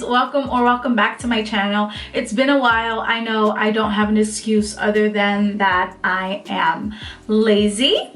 welcome back to my channel. It's been a while. I know I don't have an excuse other than that I am lazy.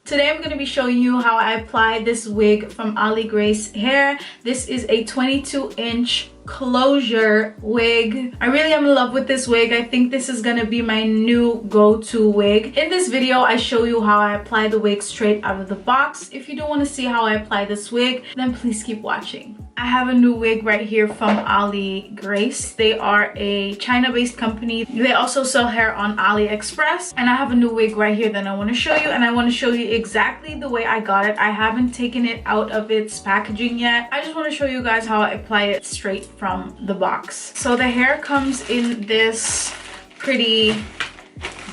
Today I'm going to be showing you how I applied this wig from AliGrace Hair. This is a 22-inch closure wig. I really am in love with this wig. I think this is going to be my new go-to wig. In this video, I show you how I apply the wig straight out of the box. If you do want to see how I apply this wig, then please keep watching. I have a new wig right here from AliGrace. They are a China-based company. They also sell hair on AliExpress. And I have a new wig right here that I want to show you. And I want to show you exactly the way I got it. I haven't taken it out of its packaging yet. I just want to show you guys how I apply it straight from the box. So the hair comes in this pretty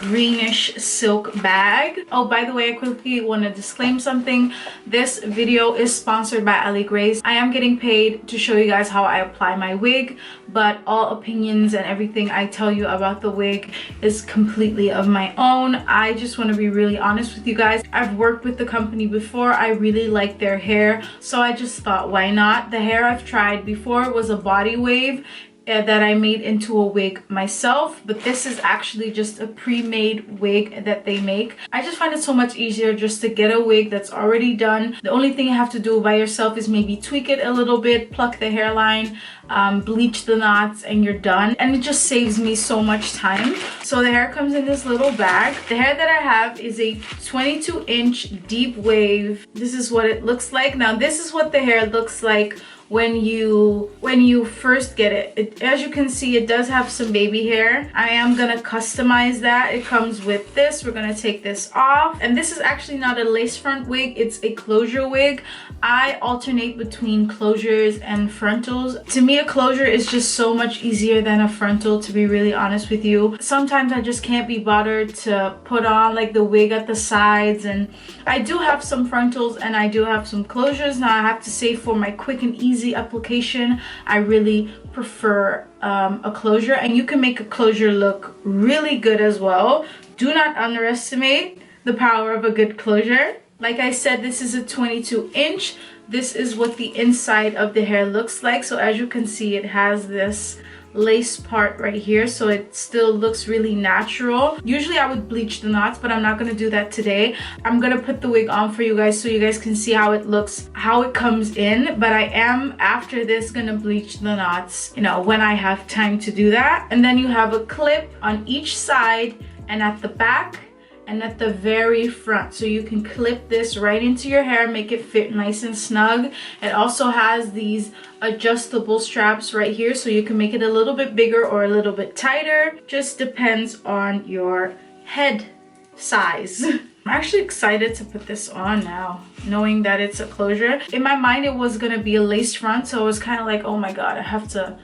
greenish silk bag. Oh, by the way, I quickly want to disclaim something. This video is sponsored by AliGrace. I am getting paid to show you guys how I apply my wig, but all opinions and everything I tell you about the wig is completely of my own. I just want to be really honest with you guys. I've worked with the company before. I really like their hair, so I just thought, why not? The hair I've tried before was a body wave that I made into a wig myself, but this is actually just a pre-made wig that they make. I just find it so much easier just to get a wig that's already done. The only thing you have to do by yourself is maybe tweak it a little bit, pluck the hairline, bleach the knots, and you're done. And it just saves me so much time. So the hair comes in this little bag. The hair that I have is a 22-inch deep wave. This is what it looks like. Now this is what the hair looks like when you first get it. As you can see, it does have some baby hair. I am gonna customize that. It comes with this. We're gonna take this off, and this is actually not a lace front wig, it's a closure wig. I alternate between closures and frontals. To me, a closure is just so much easier than a frontal, to be really honest with you. Sometimes I just can't be bothered to put on like the wig at the sides, and I do have some frontals and I do have some closures. Now I have to say, for my quick and easy application, I really prefer a closure, and you can make a closure look really good as well. Do not underestimate the power of a good closure. Like I said, this is a 22-inch. This is what the inside of the hair looks like. So as you can see, it has this lace part right here, so it still looks really natural. Usually I would bleach the knots, but I'm not going to do that today. I'm going to put the wig on for you guys so you guys can see how it looks, how it comes in. But I am, after this, going to bleach the knots, you know, when I have time to do that. And then you have a clip on each side and at the back and at the very front, so you can clip this right into your hair, make it fit nice and snug. It also has these adjustable straps right here, so you can make it a little bit bigger or a little bit tighter. Just depends on your head size. I'm actually excited to put this on now, knowing that it's a closure. In my mind, it was gonna be a lace front, so it was kind of like, oh my god, I have to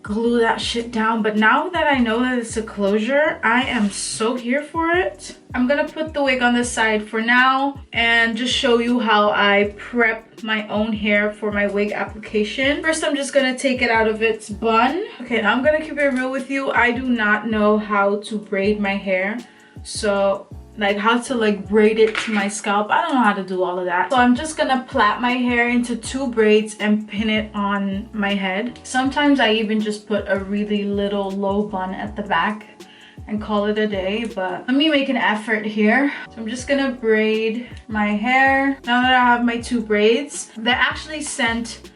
glue that shit down. But now that I know that it's a closure, I am so here for it. I'm gonna put the wig on the side for now and just show you how I prep my own hair for my wig application. First, I'm just gonna take it out of its bun. Okay, now I'm gonna keep it real with you. I do not know how to braid my hair, so like how to like braid it to my scalp. I don't know how to do all of that. So I'm just gonna plait my hair into 2 braids and pin it on my head. Sometimes I even just put a really little low bun at the back and call it a day, but let me make an effort here. So I'm just gonna braid my hair. Now that I have my 2 braids, they actually sent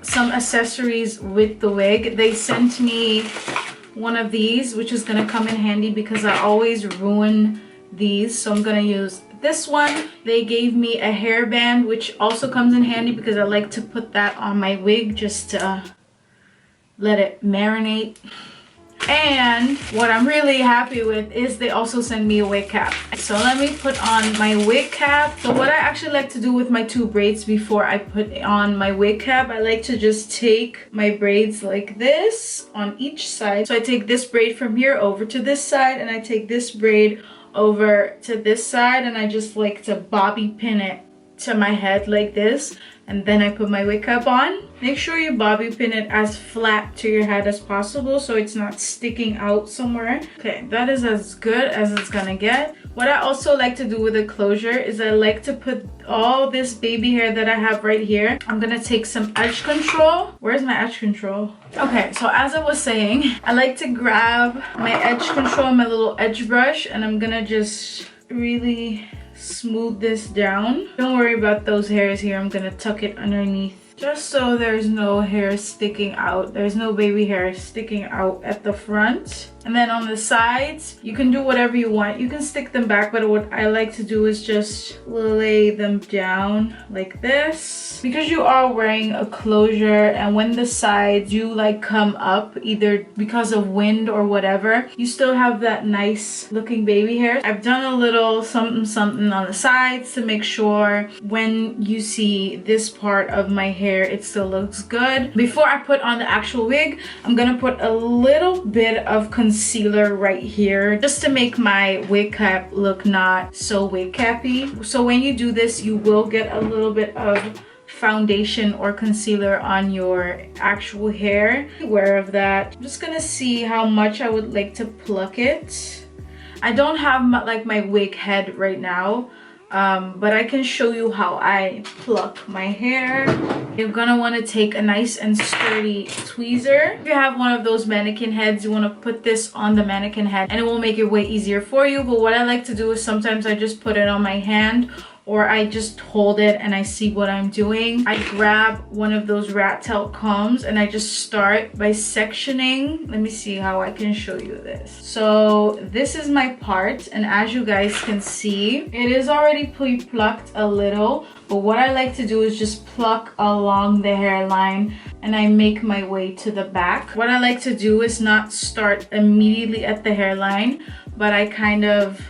some accessories with the wig. They sent me one of these, which is gonna come in handy because I always ruin these, so I'm gonna use this one. They gave me a hairband, which also comes in handy because I like to put that on my wig just to let it marinate. And what I'm really happy with is they also send me a wig cap. So let me put on my wig cap. So what I actually like to do with my 2 braids before I put on my wig cap, I like to just take my braids like this on each side. So I take this braid from here over to this side, and I take this braid over to this side, and I just like to bobby pin it to my head like this, and then I put my wig cap on. Make sure you bobby pin it as flat to your head as possible so it's not sticking out somewhere. Okay, that is as good as it's gonna get. What I also like to do with a closure is I like to put all this baby hair that I have right here. I'm gonna take some edge control. Where's my edge control? Okay, so as I was saying, I like to grab my edge control, my little edge brush, and I'm gonna just really smooth this down. Don't worry about those hairs here. I'm gonna tuck it underneath just so there's no hair sticking out. There's no baby hair sticking out at the front. And then on the sides, you can do whatever you want. You can stick them back, but what I like to do is just lay them down like this. Because you are wearing a closure, and when the sides do like come up, either because of wind or whatever, you still have that nice looking baby hair. I've done a little something something on the sides to make sure when you see this part of my hair, it still looks good. Before I put on the actual wig, I'm gonna put a little bit of concealer right here just to make my wig cap look not so wig cappy. So when you do this, you will get a little bit of foundation or concealer on your actual hair. Beware of that. I'm just gonna see how much I would like to pluck it. I don't have my wig head right now, but I can show you how I pluck my hair. You're gonna want to take a nice and sturdy tweezer. If you have one of those mannequin heads, you want to put this on the mannequin head and it will make it way easier for you. But what I like to do is sometimes I just put it on my hand, or I just hold it and I see what I'm doing. I grab one of those rat tail combs and I just start by sectioning. Let me see how I can show you this. So this is my part, and as you guys can see, it is already pre-plucked a little, but what I like to do is just pluck along the hairline and I make my way to the back. What I like to do is not start immediately at the hairline, but I kind of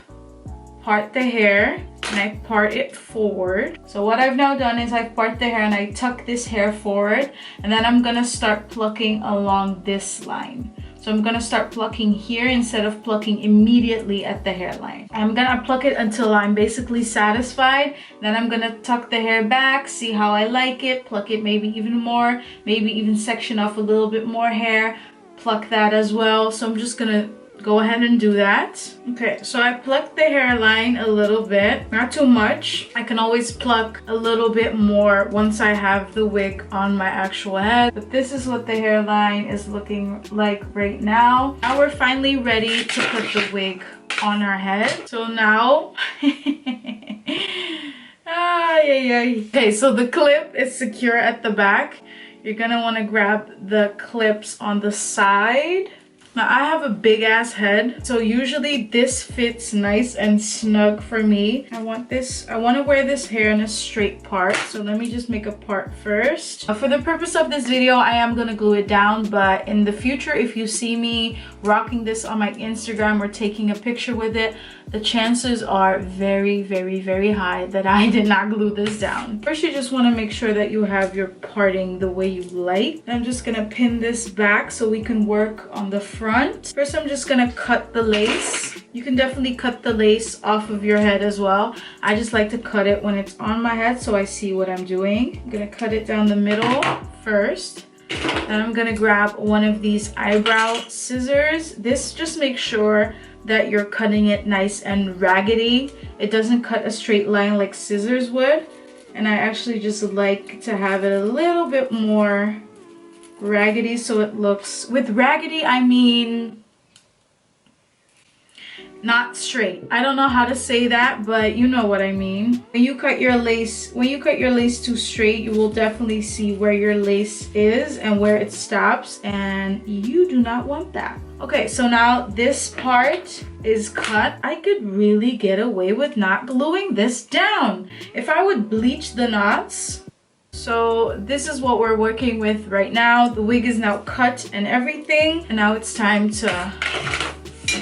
part the hair and I part it forward. So what I've now done is I've part the hair and I tuck this hair forward, and then I'm gonna start plucking along this line. So I'm gonna start plucking here instead of plucking immediately at the hairline. I'm gonna pluck it until I'm basically satisfied. Then I'm gonna tuck the hair back, see how I like it, pluck it maybe even more, maybe even section off a little bit more hair, pluck that as well. So I'm just gonna go ahead and do that. Okay, so I plucked the hairline a little bit, not too much. I can always pluck a little bit more once I have the wig on my actual head. But this is what the hairline is looking like right now. Now we're finally ready to put the wig on our head. So now okay, so the clip is secure at the back. You're gonna want to grab the clips on the side. Now I have a big ass head, so usually this fits nice and snug for me. I want to wear this hair in a straight part, so let me just make a part first. For the purpose of this video, I am gonna glue it down, but in the future, if you see me rocking this on my Instagram or taking a picture with it, the chances are very, very, very high that I did not glue this down. First, you just want to make sure that you have your parting the way you like. I'm just gonna pin this back so we can work on the front. First, I'm just gonna cut the lace. You can definitely cut the lace off of your head as well. I just like to cut it when it's on my head so I see what I'm doing. I'm gonna cut it down the middle first. Then I'm gonna grab one of these eyebrow scissors. This just makes sure that you're cutting it nice and raggedy. It doesn't cut a straight line like scissors would. And I actually just like to have it a little bit more raggedy so it looks, with raggedy I mean not straight. I don't know how to say that, but you know what I mean. When you cut your lace too straight, you will definitely see where your lace is and where it stops, and you do not want that. Okay, so now this part is cut. I could really get away with not gluing this down if I would bleach the knots. So this is what we're working with right now. The wig is now cut and everything, and now it's time to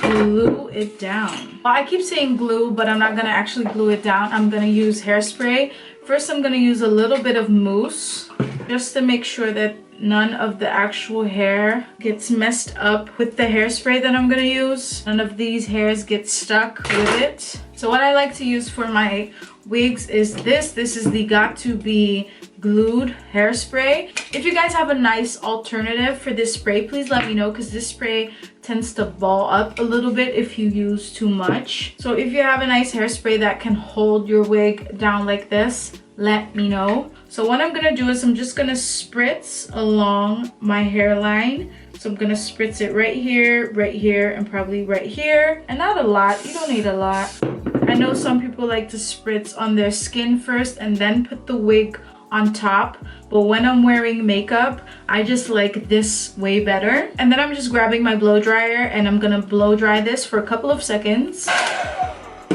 glue it down. Well, I keep saying glue, but I'm not gonna actually glue it down. I'm gonna use hairspray. First, I'm gonna use a little bit of mousse just to make sure that none of the actual hair gets messed up with the hairspray that I'm gonna use. None of these hairs get stuck with it. It's So what I like to use for my wigs is this is the Got To Be Glued Hairspray. If you guys have a nice alternative for this spray, please let me know, because this spray tends to ball up a little bit if you use too much. So if you have a nice hairspray that can hold your wig down like this, let me know. So what I'm gonna do is I'm just gonna spritz along my hairline. So I'm gonna spritz it right here, and probably right here. And not a lot, you don't need a lot. I know some people like to spritz on their skin first and then put the wig on top, but when I'm wearing makeup, I just like this way better. And then I'm just grabbing my blow dryer and I'm gonna blow dry this for a couple of seconds.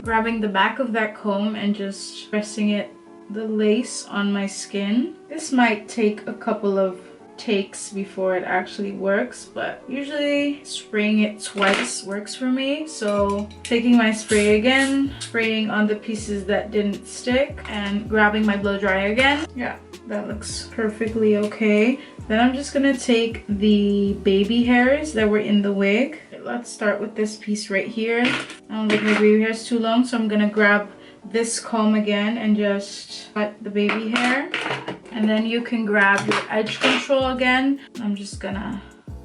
Grabbing the back of that comb and just pressing the lace on my skin. This might take a couple of takes before it actually works, but usually spraying it twice works for me. So taking my spray again, spraying on the pieces that didn't stick, and grabbing my blow dryer again. Yeah, that looks perfectly okay. Then I'm just gonna take the baby hairs that were in the wig. Let's start with this piece right here. I don't think my baby hair is too long, so I'm gonna grab this comb again and just cut the baby hair. And then you can grab your edge control again. I'm just gonna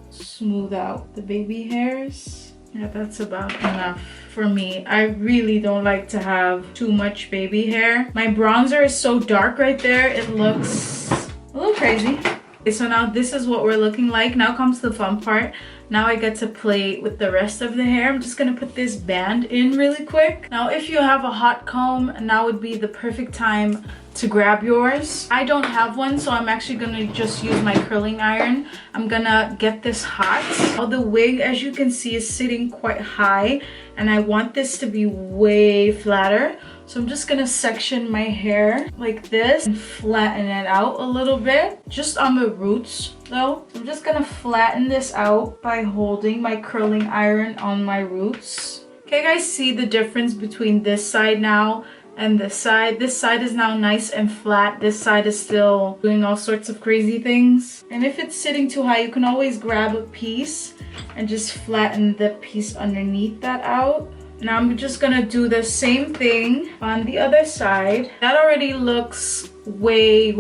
smooth out the baby hairs. Yeah, that's about enough for me. I really don't like to have too much baby hair. My bronzer is so dark right there, it looks a little crazy. Okay, so now this is what we're looking like. Now comes the fun part. Now I get to play with the rest of the hair. I'm just gonna put this band in really quick. Now if you have a hot comb, now would be the perfect time to grab yours. I don't have one, so I'm actually gonna just use my curling iron. I'm gonna get this hot. Now the wig, as you can see, is sitting quite high, and I want this to be way flatter. So I'm just gonna section my hair like this and flatten it out a little bit, just on the roots though. I'm just gonna flatten this out by holding my curling iron on my roots. Okay guys, see the difference between this side now and this side? This side is now nice and flat. This side is still doing all sorts of crazy things. And if it's sitting too high, you can always grab a piece and just flatten the piece underneath that out. Now I'm just gonna do the same thing on the other side. That already looks way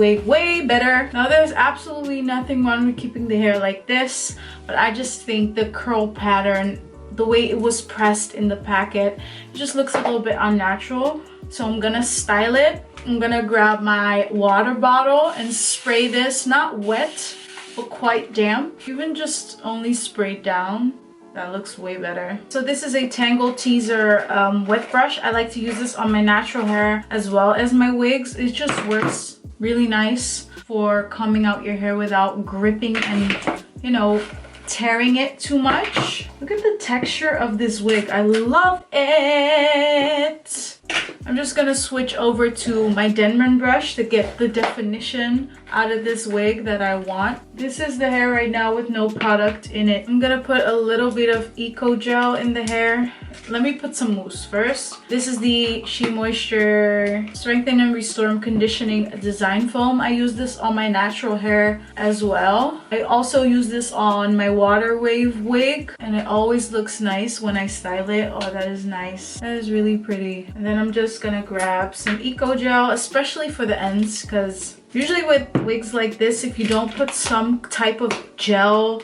better. Now there's absolutely nothing wrong with keeping the hair like this, but I just think the curl pattern, the way it was pressed in the packet, it just looks a little bit unnatural. So I'm gonna style it. I'm gonna grab my water bottle and spray this, not wet, but quite damp. Even just only sprayed down. That looks way better. So this is a Tangle Teaser wet brush. I like to use this on my natural hair as well as my wigs. It just works really nice for combing out your hair without gripping and, you know, tearing it too much. Look at the texture of this wig. I love it. I'm just gonna switch over to my Denman brush to get the definition out of this wig that I want. This is the hair right now with no product in it. I'm gonna put a little bit of Eco Gel in the hair. Let me put some mousse first. This is the She Moisture Strengthen and Restore Conditioning Design Foam. I use this on my natural hair as well. I also use this on my Water Wave wig, and it always looks nice when I style it. Oh, that is nice. That is really pretty. And then I'm just gonna grab some Eco Gel, especially for the ends, because usually with wigs like this, if you don't put some type of gel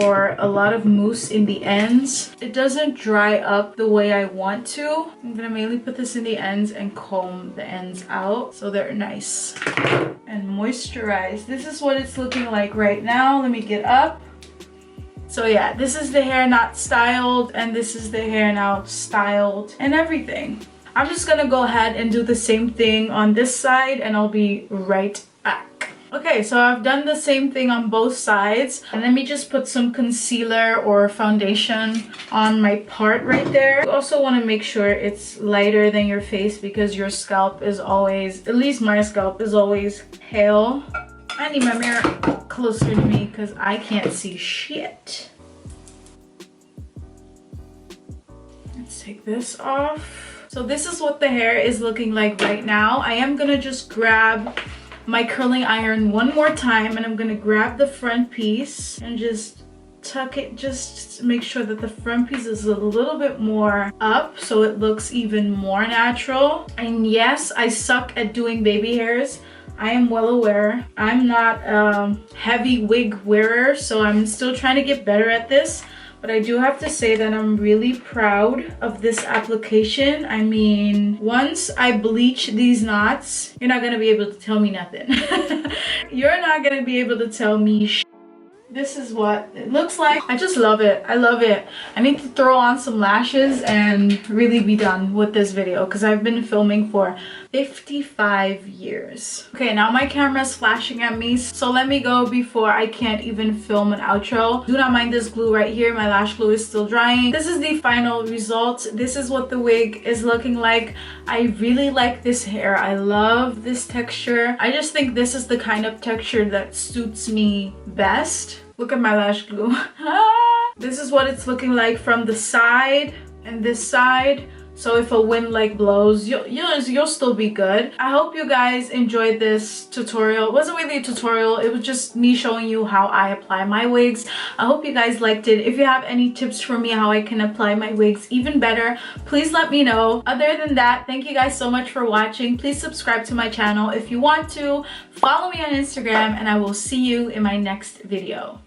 or a lot of mousse in the ends, it doesn't dry up the way I want to. I'm gonna mainly put this in the ends and comb the ends out so they're nice and moisturized. This is what it's looking like right now. Let me get up. So yeah, this is the hair not styled, and this is the hair now styled and everything. I'm just gonna go ahead and do the same thing on this side, and I'll be right back. Okay, so I've done the same thing on both sides, and let me just put some concealer or foundation on my part right there. You also want to make sure it's lighter than your face, because your scalp is always, at least my scalp is always pale. I need my mirror closer to me because I can't see shit. Let's take this off. So this is what the hair is looking like right now. I am gonna just grab my curling iron one more time, and I'm gonna grab the front piece and just tuck it, just make sure that the front piece is a little bit more up so it looks even more natural. And yes, I suck at doing baby hairs. I am well aware. I'm not a heavy wig wearer, so I'm still trying to get better at this. But I do have to say that I'm really proud of this application. I mean, once I bleach these knots, you're not gonna be able to tell me nothing. You're not gonna be able to tell me shit. This is what it looks like. I just love it. I love it. I need to throw on some lashes and really be done with this video because I've been filming for 55 years. Okay, now my camera's flashing at me, so let me go before I can't even film an outro. Do not mind this glue right here. My lash glue is still drying. This is the final result. This is what the wig is looking like. I really like this hair. I love this texture. I just think this is the kind of texture that suits me best. Look at my lash glue. This is what it's looking like from the side and this side. So if a wind like blows, you'll still be good. I hope you guys enjoyed this tutorial. It wasn't really a tutorial, it was just me showing you how I apply my wigs. I hope you guys liked it. If you have any tips for me how I can apply my wigs even better, please let me know. Other than that, thank you guys so much for watching. Please subscribe to my channel if you want to. Follow me on Instagram, and I will see you in my next video.